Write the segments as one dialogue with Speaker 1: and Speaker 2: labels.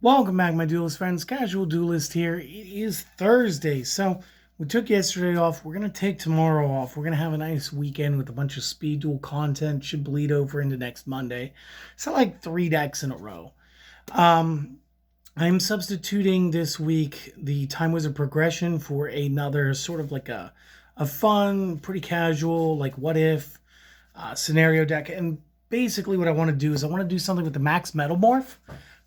Speaker 1: Welcome back, my duelist friends. Casual Duelist here. It is Thursday, so we took yesterday off. We're going to take tomorrow off. We're going to have a nice weekend with a bunch of speed duel content. Should bleed over into next Monday. So like 3 decks in a row. I'm substituting this week the Time Wizard Progression for another sort of like a fun, pretty casual, like what if scenario deck. And basically what I want to do is I want to do something with the Max Metalmorph,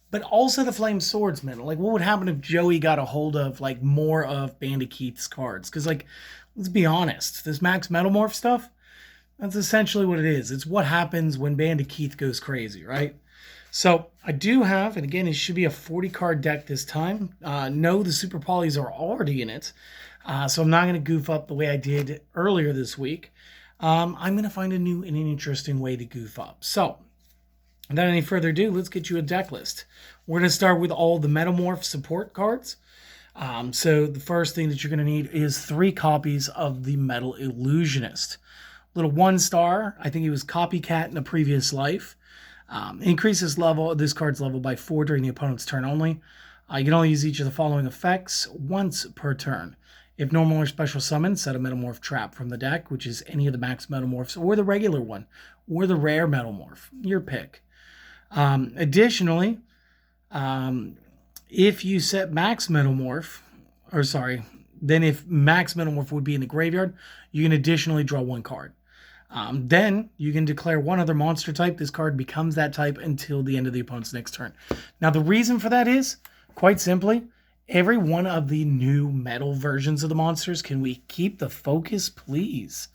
Speaker 1: but also the Flame Swordsman. Like, what would happen if Joey got a hold of, like, more of Bandit Keith's cards? Because, like, let's be honest, this Max Metalmorph stuff, that's essentially what it is. It's what happens when Bandit Keith goes crazy, right? So, I do have, and again, it should be a 40-card deck this time. No, the Super Polys are already in it, so I'm not going to goof up the way I did earlier this week. I'm going to find a new and an interesting way to goof up. So, without any further ado, let's get you a deck list. We're going to start with all the Metalmorph support cards. So the first thing that you're going to need is 3 copies of the Metal Illusionist. Little 1-star. I think he was Copycat in a previous life. Increases this card's level by 4 during the opponent's turn only. You can only use each of the following effects once per turn. If normal or special summon, set a Metalmorph trap from the deck, which is any of the Max Metalmorphs, or the regular one, or the rare Metalmorph. Your pick. Additionally, if you set Max Metalmorph, then if Max Metalmorph would be in the graveyard, you can additionally draw 1 card. Then you can declare 1 other monster type. This card becomes that type until the end of the opponent's next turn. Now, the reason for that is, quite simply, every one of the new metal versions of the monsters, can we keep the focus, please?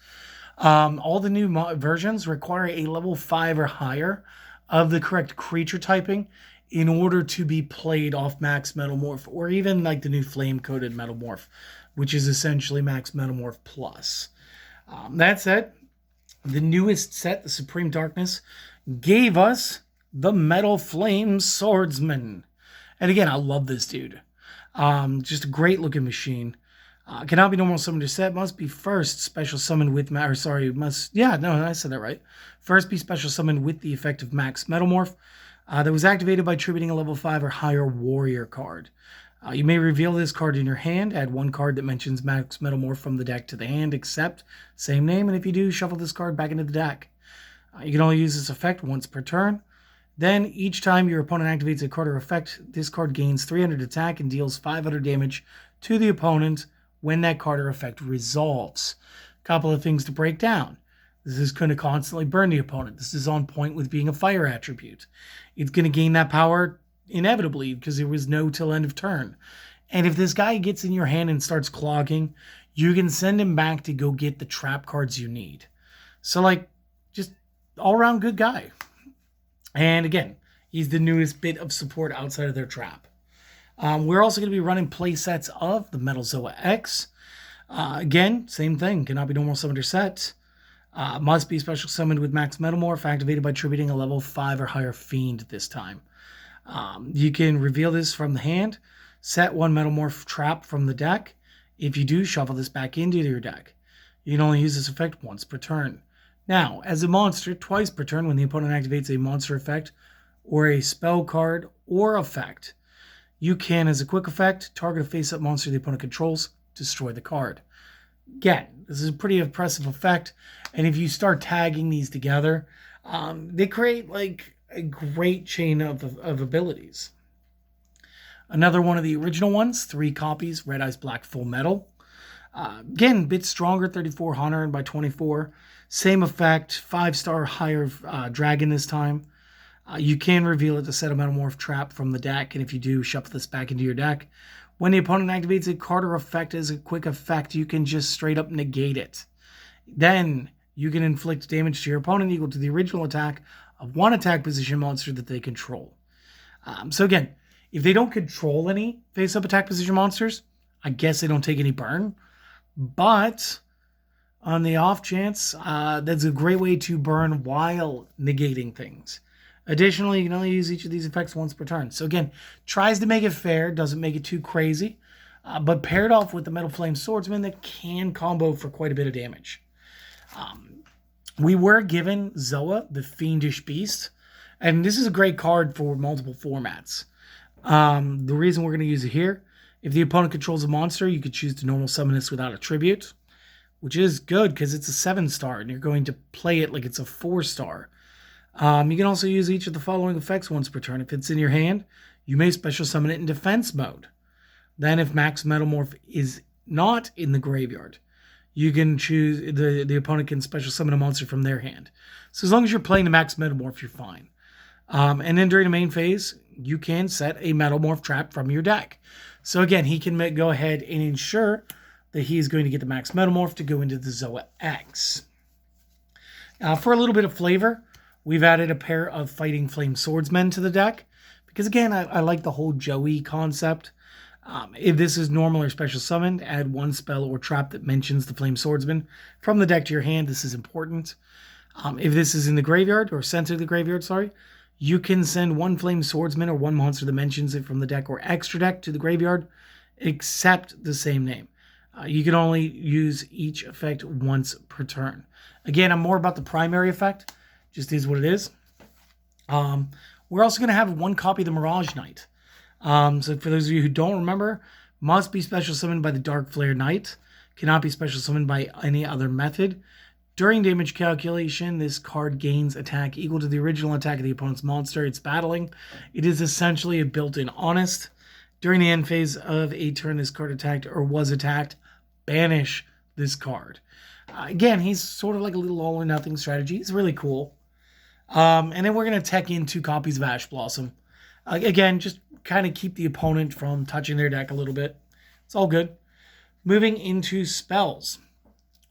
Speaker 1: All the new versions require a level 5 or higher of the correct creature typing in order to be played off Max Metalmorph, or even like the new Flame-Coated Metalmorph, which is essentially Max Metalmorph Plus. That said, the newest set, the Supreme Darkness, gave us the Metal Flame Swordsman. And again, I love this dude. Just a great looking machine. Cannot be normal summoned or set. Must be first special summoned with I said that right. First be special summoned with the effect of Max Metalmorph that was activated by tributing a level 5 or higher warrior card. You may reveal this card in your hand. Add 1 card that mentions Max Metalmorph from the deck to the hand, except same name. And if you do, shuffle this card back into the deck. You can only use this effect once per turn. Then, each time your opponent activates a card or effect, this card gains 300 attack and deals 500 damage to the opponent when that card or effect resolves. Couple of things to break down. This is going to constantly burn the opponent. This is on point with being a fire attribute. It's going to gain that power inevitably because there was no till end of turn. And if this guy gets in your hand and starts clogging, you can send him back to go get the trap cards you need. So, like, just all-around good guy. And again, he's the newest bit of support outside of their trap. We're also going to be running play sets of the Metal Zoa X. Again, same thing. Cannot be normal summoned or set. Must be special summoned with Max Metalmorph, activated by tributing a level 5 or higher Fiend this time. You can reveal this from the hand. Set 1 Metalmorph trap from the deck. If you do, shuffle this back into your deck. You can only use this effect once per turn. Now, as a monster, twice per turn when the opponent activates a monster effect or a spell card or effect, you can, as a quick effect, target a face-up monster the opponent controls, destroy the card. Again, this is a pretty impressive effect, and if you start tagging these together, they create like a great chain of abilities. Another one of the original ones, 3 copies, Red Eyes Black Full Metal. Again, a bit stronger, 3400 by 24. Same effect, 5-star higher dragon this time. You can reveal it to set a Metalmorph trap from the deck, and if you do, shuffle this back into your deck. When the opponent activates a card or effect as a quick effect, you can just straight up negate it. Then you can inflict damage to your opponent equal to the original attack of 1 attack position monster that they control. So again, if they don't control any face-up attack position monsters, I guess they don't take any burn. But on the off chance, that's a great way to burn while negating things. Additionally, you can only use each of these effects once per turn. So again, tries to make it fair, doesn't make it too crazy, but paired off with the Metal Flame Swordsman that can combo for quite a bit of damage. We were given Zoa, the Fiendish Beast, and this is a great card for multiple formats. The reason we're going to use it here, if the opponent controls a monster, you could choose to normal summon this without a tribute, which is good because it's a 7-star and you're going to play it like it's a 4-star. You can also use each of the following effects once per turn. If it's in your hand, you may special summon it in defense mode. Then if Max Metalmorph is not in the graveyard, you can choose, the opponent can special summon a monster from their hand. So as long as you're playing the Max Metalmorph, you're fine. And then during the main phase, you can set a Metalmorph trap from your deck. So again, he can go ahead and ensure that he's going to get the Max Metalmorph to go into the Zoa X. For a little bit of flavor, we've added a pair of Fighting Flame Swordsmen to the deck. Because again, I like the whole Joey concept. If this is normal or special summoned, add one spell or trap that mentions the Flame Swordsman from the deck to your hand. This is important. If this is in the graveyard, or sent to the graveyard, sorry, you can send one Flame Swordsman or one monster that mentions it from the deck or extra deck to the graveyard, except the same name. You can only use each effect once per turn. Again, I'm more about the primary effect. Just is what it is. We're also going to have one copy of the Mirage Knight. So for those of you who don't remember, must be special summoned by the Dark Flare Knight. Cannot be special summoned by any other method. During damage calculation, this card gains attack equal to the original attack of the opponent's monster it's battling. It is essentially a built-in honest. During the end phase of a turn this card attacked or was attacked, banish this card. Again, he's sort of like a little all-or-nothing strategy. It's really cool. And then we're going to tech in 2 copies of Ash Blossom. Again, just kind of keep the opponent from touching their deck a little bit. It's all good. Moving into spells.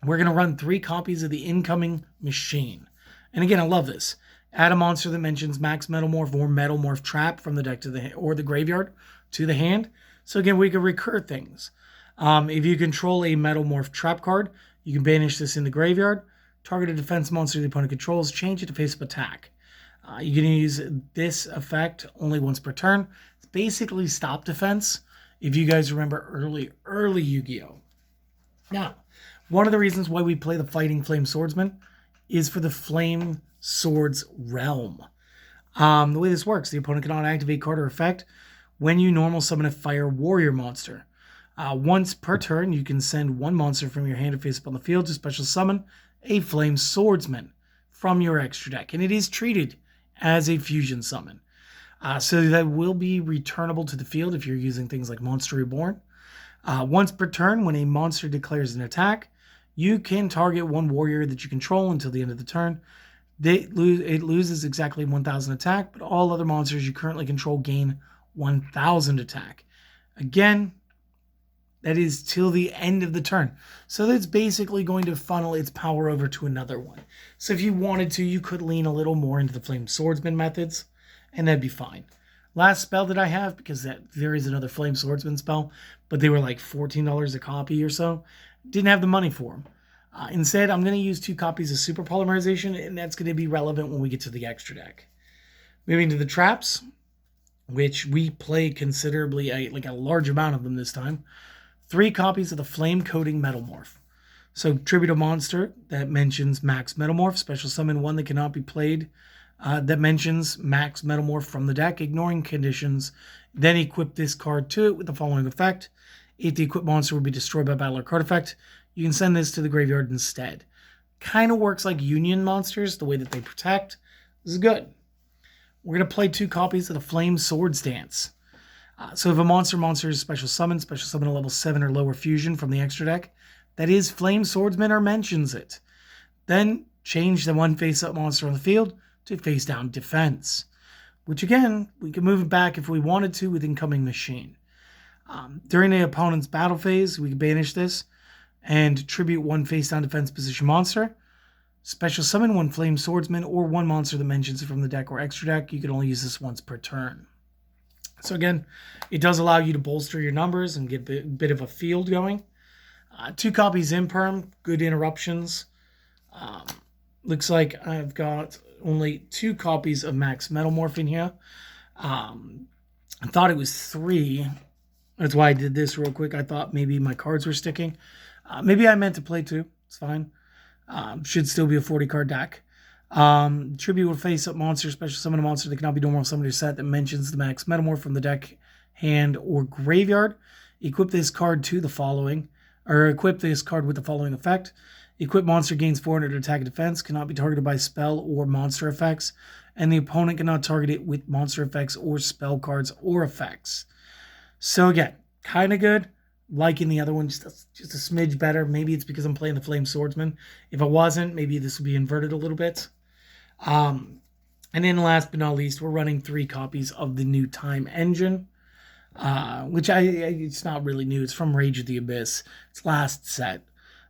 Speaker 1: We're going to run 3 copies of the Incoming Machine. And again, I love this. Add a monster that mentions Max Metalmorph or Metalmorph Trap from the deck to the or the graveyard to the hand. So again, we can recur things. If you control a Metalmorph Trap card, you can banish this in the graveyard. Target a defense monster the opponent controls, change it to face-up attack. You can use this effect only once per turn. It's basically stop defense, if you guys remember early Yu-Gi-Oh! Now, one of the reasons why we play the Fighting Flame Swordsman is for the Flame Swords realm. The way this works, the opponent cannot activate card or effect when you normal summon a Fire Warrior monster. Once per turn, you can send one monster from your hand to face up on the field to special summon a Flame Swordsman from your extra deck. And it is treated as a fusion summon. So that will be returnable to the field if you're using things like Monster Reborn. Once per turn, when a monster declares an attack, you can target one warrior that you control until the end of the turn. It loses exactly 1,000 attack, but all other monsters you currently control gain 1,000 attack. Again, that is till the end of the turn. So that's basically going to funnel its power over to another one. So if you wanted to, you could lean a little more into the Flame Swordsman methods, and that'd be fine. Last spell that I have, because there is another Flame Swordsman spell, but they were like $14 a copy or so. Didn't have the money for them. Instead, I'm going to use 2 copies of Super Polymerization, and that's going to be relevant when we get to the extra deck. Moving to the traps, which we play considerably, like a large amount of them this time. 3 copies of the Flame Coating Metalmorph. So tribute a monster that mentions Max Metalmorph. Special summon one that cannot be played that mentions Max Metalmorph from the deck, ignoring conditions. Then equip this card to it with the following effect. If the equipped monster would be destroyed by battle or card effect, you can send this to the graveyard instead. Kind of works like Union monsters, the way that they protect. This is good. We're going to play 2 copies of the Flame Swords Dance. So if a monster is special summon a level 7 or lower fusion from the extra deck, that is Flame Swordsman or mentions it. Then change the one face-up monster on the field to face-down defense. Which again, we can move it back if we wanted to with Incoming Machine. During the opponent's battle phase, we can banish this and tribute one face-down defense position monster. Special summon one Flame Swordsman or one monster that mentions it from the deck or extra deck. You can only use this once per turn. So again, it does allow you to bolster your numbers and get a bit of a field going. 2 copies Imperm, good interruptions. Looks like I've got only 2 copies of Max Metalmorph in here. I thought it was 3. That's why I did this real quick. I thought maybe my cards were sticking. Maybe I meant to play 2. It's fine. Should still be a 40-card deck. Tribute will face up monster, special summon a monster that cannot be normal summoned or set that mentions the Max Metalmorph from the deck hand, or graveyard. Equip this card to the following, or equip this card with the following effect. Equip monster gains 400 attack and defense, cannot be targeted by spell or monster effects, and the opponent cannot target it with monster effects or spell cards or effects. So again, kind of good. Liking the other one just a smidge better. Maybe it's because I'm playing the Flame Swordsman. If I wasn't, maybe this would be inverted a little bit. And then last but not least, we're running 3 copies of the new Time Engine, which it's not really new. It's from Rage of the Abyss. It's last set.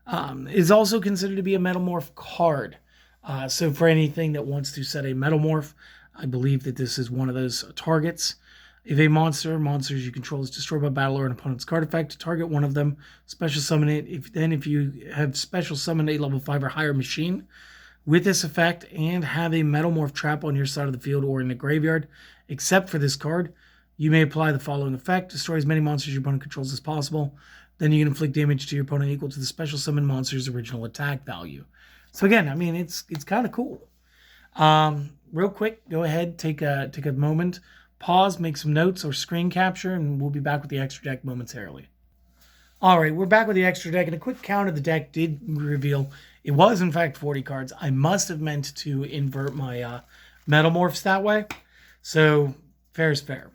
Speaker 1: It's also considered to be a Metalmorph card. So for anything that wants to set a Metalmorph, I believe that this is one of those targets. If a monsters you control is destroyed by battle or an opponent's card effect, target one of them, special summon it. If you have special summoned a level 5 or higher machine with this effect and have a Metalmorph trap on your side of the field or in the graveyard, except for this card, you may apply the following effect: destroy as many monsters your opponent controls as possible. Then you can inflict damage to your opponent equal to the special summon monster's original attack value. So again, I mean, it's kind of cool. Real quick, go ahead, take a moment, pause, make some notes or screen capture, and we'll be back with the extra deck momentarily. All right, we're back with the extra deck, and a quick count of the deck did reveal it was in fact 40 cards. I must have meant to invert my Metalmorphs that way, so fair is fair.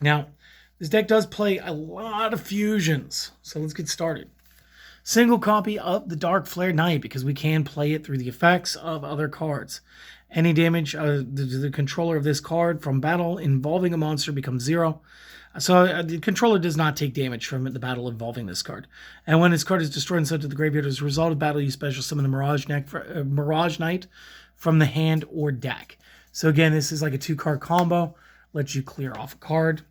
Speaker 1: Now, this deck does play a lot of fusions, so let's get started. Single copy of the Dark Flare Knight, because we can play it through the effects of other cards. Any damage the controller of this card from battle involving a monster becomes 0. So the controller does not take damage from the battle involving this card. And when this card is destroyed and sent to the graveyard as a result of battle, you special summon the Mirage Knight from the hand or deck. So again, this is like a 2-card combo. Lets you clear off a card.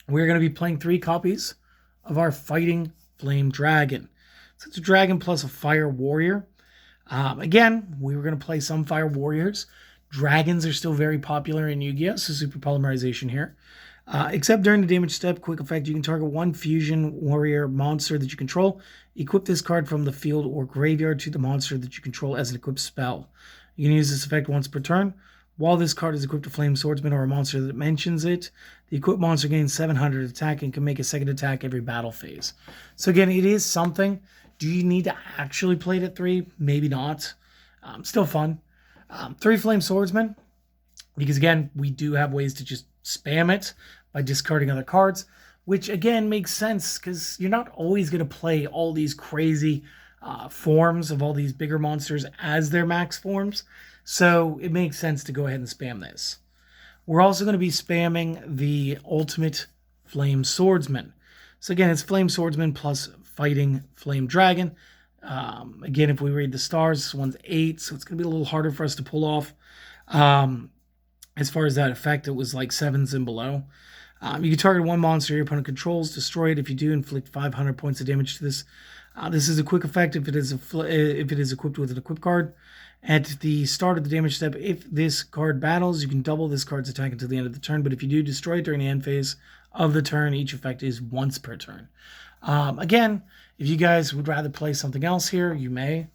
Speaker 1: We're going to be playing 3 copies of our Fighting Flame Dragon. So it's a dragon plus a fire warrior. Again, we were going to play some fire warriors. Dragons are still very popular in Yu-Gi-Oh! So super polymerization here. Except during the damage step, quick effect, you can target 1 fusion warrior monster that you control. Equip this card from the field or graveyard to the monster that you control as an equipped spell. You can use this effect once per turn. While this card is equipped to Flame Swordsman or a monster that mentions it, the equipped monster gains 700 attack and can make a second attack every battle phase. So again, it is something. Do you need to actually play it at 3? Maybe not. Still fun. 3 Flame Swordsman, because again, we do have ways to just spam it by discarding other cards, which again makes sense because you're not always going to play all these crazy forms of all these bigger monsters as their max forms. So it makes sense to go ahead and spam this. We're also going to be spamming the Ultimate Flame Swordsman. So again, it's Flame Swordsman plus Fighting Flame Dragon. Again, if we read the stars, this one's 8, so it's going to be a little harder for us to pull off. As far as that effect, it was like 7s and below. You can target 1 monster your opponent controls, destroy it. If you do, inflict 500 points of damage to this. This is a quick effect if it is equipped with an equip card. At the start of the damage step, if this card battles, you can double this card's attack until the end of the turn. But if you do destroy it during the end phase of the turn, each effect is once per turn. Again, if you guys would rather play something else here, you may.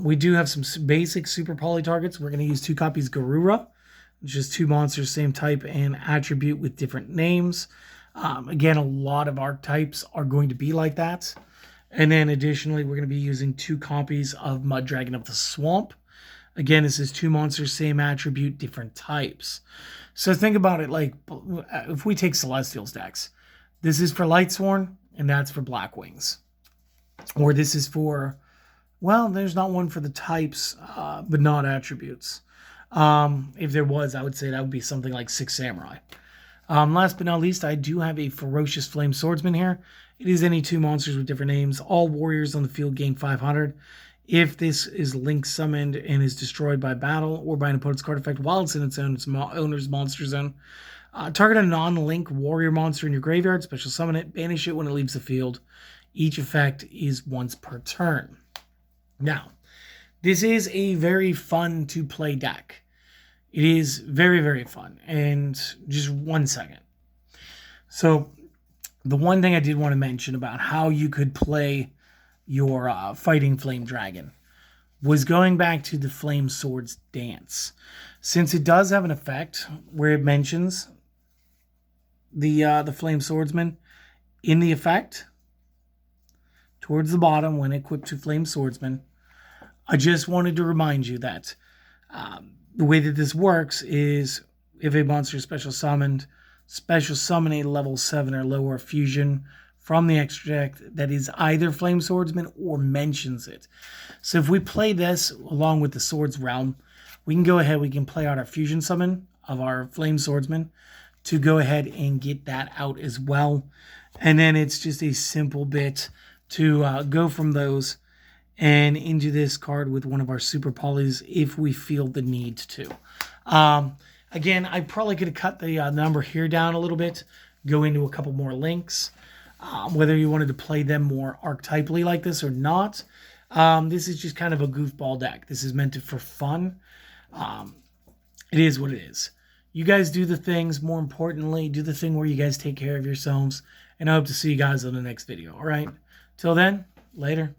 Speaker 1: We do have some basic super poly targets. We're going to use 2 copies Garura, which is 2 monsters, same type and attribute with different names. Again, a lot of archetypes are going to be like that. And then additionally, we're going to be using 2 copies of Mud Dragon of the Swamp. Again, this is 2 monsters, same attribute, different types. So think about it like, if we take Celestials decks, this is for Lightsworn, and that's for Black Wings. Or this is for, well, there's not one for the types, but not attributes. If there was, I would say that would be something like 6 Samurai. Last but not least, I do have a Ferocious Flame Swordsman here. It is any 2 monsters with different names. All warriors on the field gain 500. If this is link summoned and is destroyed by battle or by an opponent's card effect while it's in its owner's monster zone, target a non-link warrior monster in your graveyard, special summon it, banish it when it leaves the field. Each effect is once per turn. Now, this is a very fun to play deck. It is very, very fun. And just 1 second. So, the one thing I did want to mention about how you could play your Fighting Flame Dragon was going back to the Flame Swords dance. Since it does have an effect where it mentions the Flame Swordsman in the effect towards the bottom when equipped to Flame Swordsman. I just wanted to remind you that the way that this works is if a monster is special summoned, special summon a level 7 or lower fusion from the extra deck that is either Flame Swordsman or mentions it. So if we play this along with the Swords Realm, we can go ahead, we can play out our fusion summon of our Flame Swordsman to go ahead and get that out as well. And then it's just a simple bit to go from those and into this card with one of our super polys if we feel the need to. Again, I probably could have cut the number here down a little bit, go into a couple more links. Whether you wanted to play them more archetypally like this or not, this is just kind of a goofball deck. This is meant for fun. It is what it is. You guys do the things, more importantly, do the thing where you guys take care of yourselves, and I hope to see you guys on the next video, all right? Till then, later.